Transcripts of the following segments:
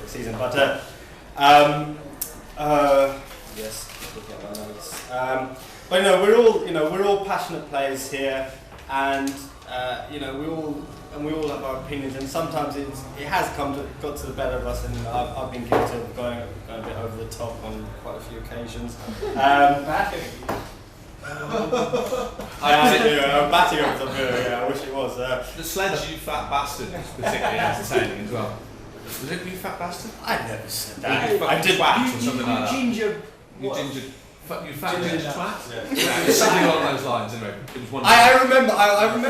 season. But yes, looking at my notes. But we're all passionate players here, and we all have our opinions, and sometimes it has got to the better of us, and I've been guilty of going a bit over the top on quite a few occasions. I'm batting over the top. Yeah, I wish it was. The sledge, you fat bastard, was particularly entertaining as well. Was it you fat bastard? I never said that. I did wax or something like that. Ginger. You fat ginger twat? Yeah, something along those lines anyway. It was one I remember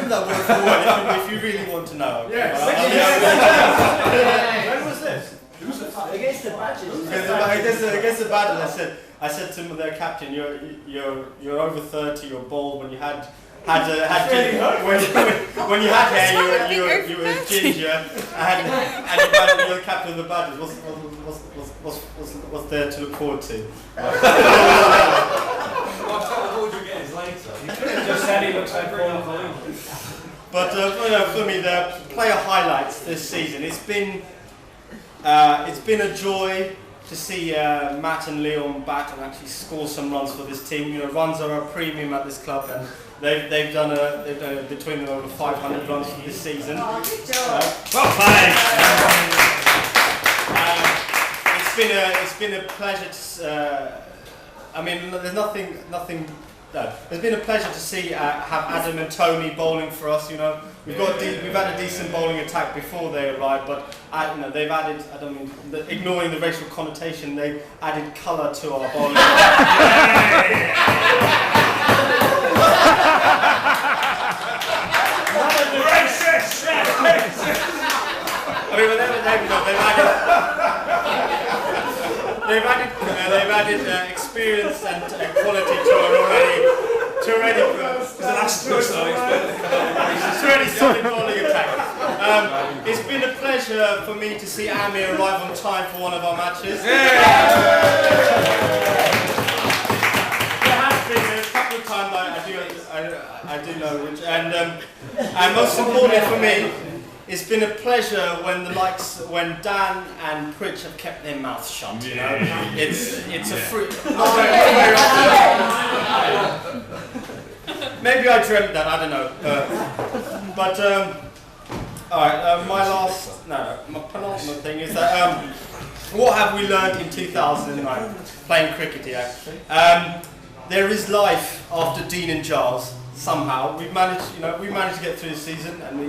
that word for word if you really want to know. Yes. When was this? Against the Badgers. Against the Badgers, I said to their captain, you're over 30, you're bald. When you had when you had hair, you were ginger, and you're the captain of the Badgers. What's there to look forward to? What would you get is later. You could have just said he looks like Paul. But for me, the player highlights this season. It's been a joy to see Matt and Leon back and actually score some runs for this team. Runs are a premium at this club, and they've done between them over 500 runs for this season. Well played. It's been a pleasure to. It's been a pleasure to see have Adam and Tony bowling for us. We've had a decent bowling attack before they arrived, but they've added. Ignoring the racial connotation, they've added colour to our bowling. They've added experience and quality to our already solid bowling attack. It's been a pleasure for me to see Amir arrive on time for one of our matches. There has been a couple of times I do know which, and most importantly for me, it's been a pleasure when Dan and Pritch have kept their mouths shut. It's a free. Maybe I dreamt that. I don't know. But all right. My penultimate thing is that what have we learned in 2009 playing cricket here? There is life after Dean and Giles. Somehow we managed to get through the season, and we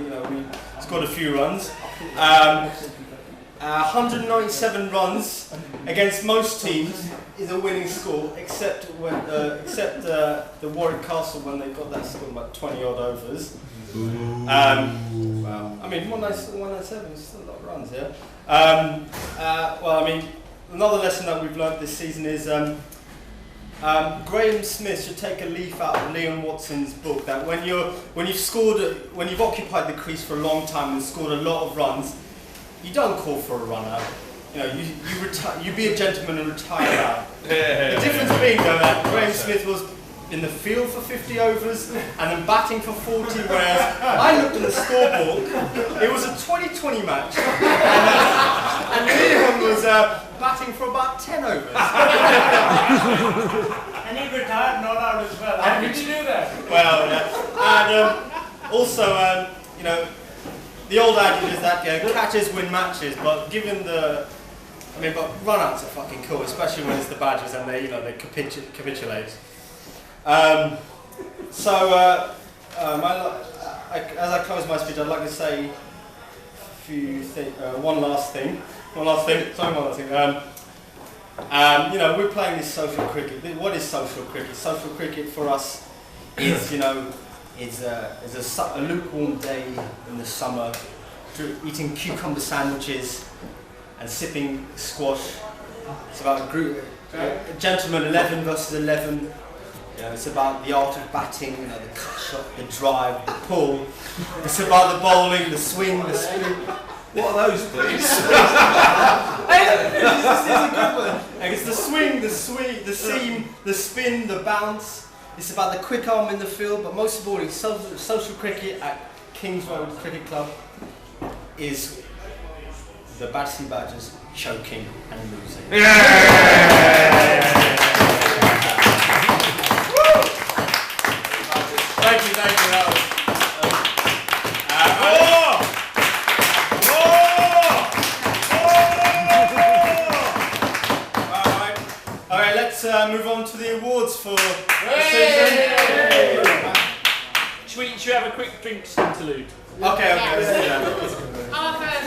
scored a few runs. 197 runs against most teams is a winning score, except the Warwick Castle when they got that score about 20 odd overs. Wow. 197 is still a lot of runs, yeah. Another lesson that we've learned this season is. Graham Smith should take a leaf out of Leon Watson's book that when you've occupied the crease for a long time and scored a lot of runs, you don't call for a run out. You be a gentleman and retire out. The difference being though that Graham Smith was in the field for 50 overs and then batting for 40, whereas I looked at the scoreboard, it was a 20-20 match, and Leon was batting for about 10 overs. And he retired not out as well. How did you do that? Well, and also, the old adage is that catches win matches, but but run-outs are fucking cool, especially when it's the Badgers and they capitulate. As I close my speech, I'd like to say one last thing. We're playing this social cricket. What is social cricket? Social cricket for us is, is a lukewarm day in the summer, eating cucumber sandwiches and sipping squash. It's about a gentleman 11 versus 11. It's about the art of batting, the cut shot, the drive, the pull. It's about the bowling, the swing, the spin. What are those, please? This is a good one. It's the swing, the seam, the spin, the bounce. It's about the quick arm in the field, but most importantly, social cricket at Kings Road Cricket Club is the Battersea Badgers choking and losing. Thank you, that was... Alright, let's move on to the awards for the season. Should we have a quick drinks interlude? Okay, let's do that.